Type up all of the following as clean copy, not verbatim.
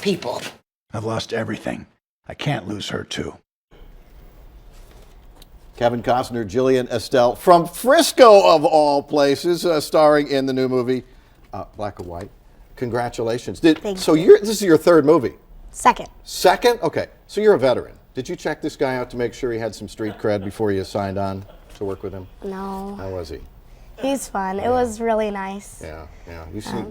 people. I've lost everything. I can't lose her, too. Kevin Costner, Jillian Estell from Frisco, of all places, starring in the new movie, Black or White. Congratulations. This is your third movie? Second. Second? Okay. So you're a veteran. Did you check this guy out to make sure he had some street cred before you signed on to work with him? No. How was he? He's fun. It was really nice. Yeah.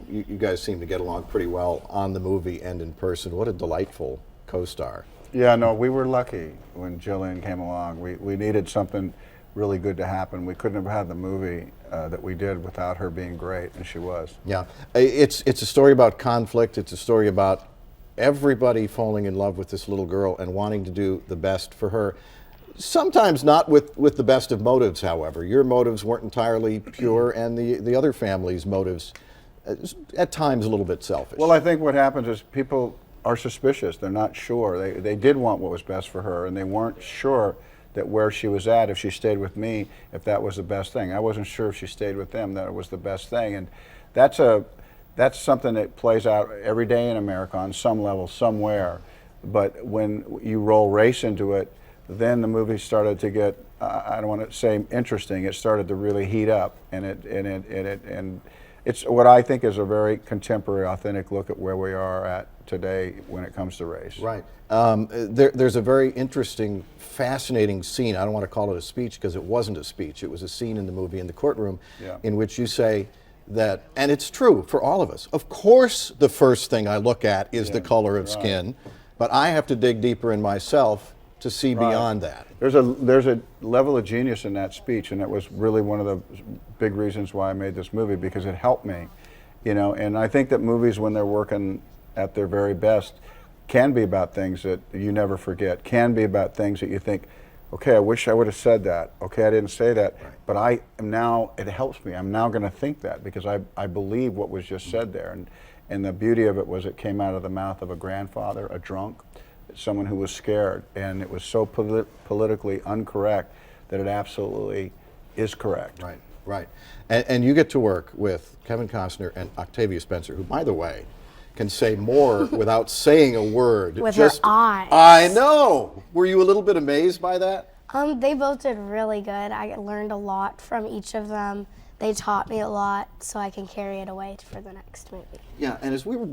You guys seem to get along pretty well on the movie and in person. What a delightful co-star. Yeah, no, we were lucky when Jillian came along. We needed something really good to happen. We couldn't have had the movie that we did without her being great, and she was. Yeah. It's a story about conflict. It's a story about everybody falling in love with this little girl and wanting to do the best for her. Sometimes not with the best of motives, however. Your motives weren't entirely pure, and the other family's motives, at times, a little bit selfish. Well, I think what happens is people are suspicious. They're not sure. They did want what was best for her, and they weren't sure that where she was at, if she stayed with me, if that was the best thing. I wasn't sure if she stayed with them that it was the best thing, and that's something that plays out every day in America on some level, somewhere. But when you roll race into it, then the movie started to get, I don't want to say interesting, it started to really heat up, and it's what I think is a very contemporary, authentic look at where we are at today when it comes to race. Right. There's a very interesting, fascinating scene. I don't want to call it a speech because it wasn't a speech. It was a scene in the movie in the courtroom in which you say that, and it's true for all of us, of course the first thing I look at is the color of skin, but I have to dig deeper in myself to see beyond that. There's a level of genius in that speech, and it was really one of the big reasons why I made this movie, because it helped me, you know. And I think that movies, when they're working at their very best, can be about things that you never forget, can be about things that you think, okay, I wish I would have said that, okay, I didn't say that, but I am now, it helps me, I'm now going to think that, because I believe what was just said there. And the beauty of it was it came out of the mouth of a grandfather, a drunk, someone who was scared, and it was so politically uncorrect that it absolutely is correct. Right. And you get to work with Kevin Costner and Octavia Spencer, who, by the way, can say more without saying a word. With her eyes. I know. Were you a little bit amazed by that? They both did really good. I learned a lot from each of them. They taught me a lot, so I can carry it away for the next movie. Yeah, and as we were,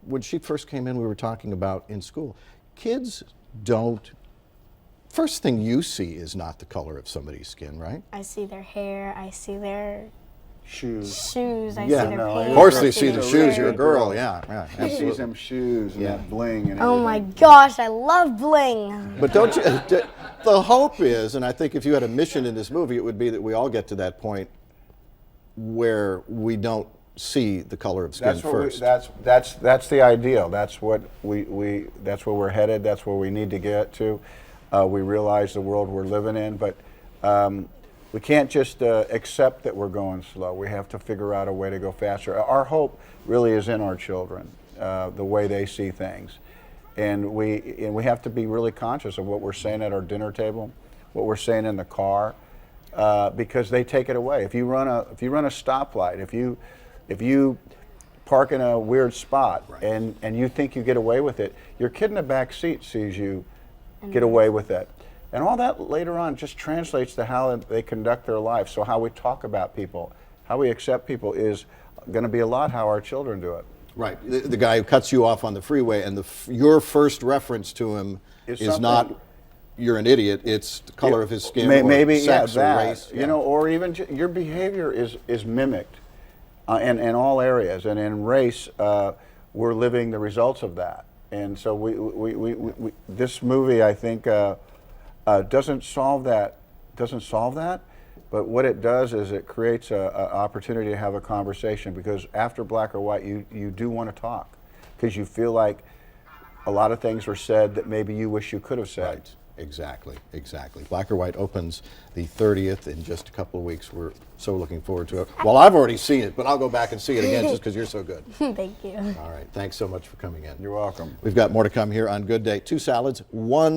when she first came in, we were talking about in school, kids don't, first thing you see is not the color of somebody's skin, right? I see their hair, I see their shoes, I see their pants. Of course they see the shoes, you're a girl, yeah. He sees them shoes and that bling and everything. Oh my gosh, I love bling. But don't you, the hope is, and I think if you had a mission in this movie, it would be that we all get to that point where we don't see the color of skin first. That's the ideal. That's what that's where we're headed. That's where we need to get to. We realize the world we're living in, but we can't just accept that we're going slow. We have to figure out a way to go faster. Our hope really is in our children, the way they see things, and we have to be really conscious of what we're saying at our dinner table, what we're saying in the car. Because they take it away. If you run a stoplight, if you park in a weird spot and you think you get away with it, your kid in the back seat sees you get away with it. And all that later on just translates to how they conduct their life. So how we talk about people, how we accept people is going to be a lot how our children do it. Right. The guy who cuts you off on the freeway and your first reference to him is not you're an idiot, it's the color of his skin, maybe or sex, that, or race. You know, or even your behavior is mimicked in all areas, and in race, we're living the results of that. And so we this movie, I think, doesn't solve that, but what it does is it creates an opportunity to have a conversation, because after Black or White, you do want to talk, because you feel like a lot of things were said that maybe you wish you could have said. Right. Exactly. Black or White opens the 30th in just a couple of weeks. We're so looking forward to it. Well, I've already seen it, but I'll go back and see it again just because you're so good. Thank you. All right. Thanks so much for coming in. You're welcome. We've got more to come here on Good Day. 2 salads, 1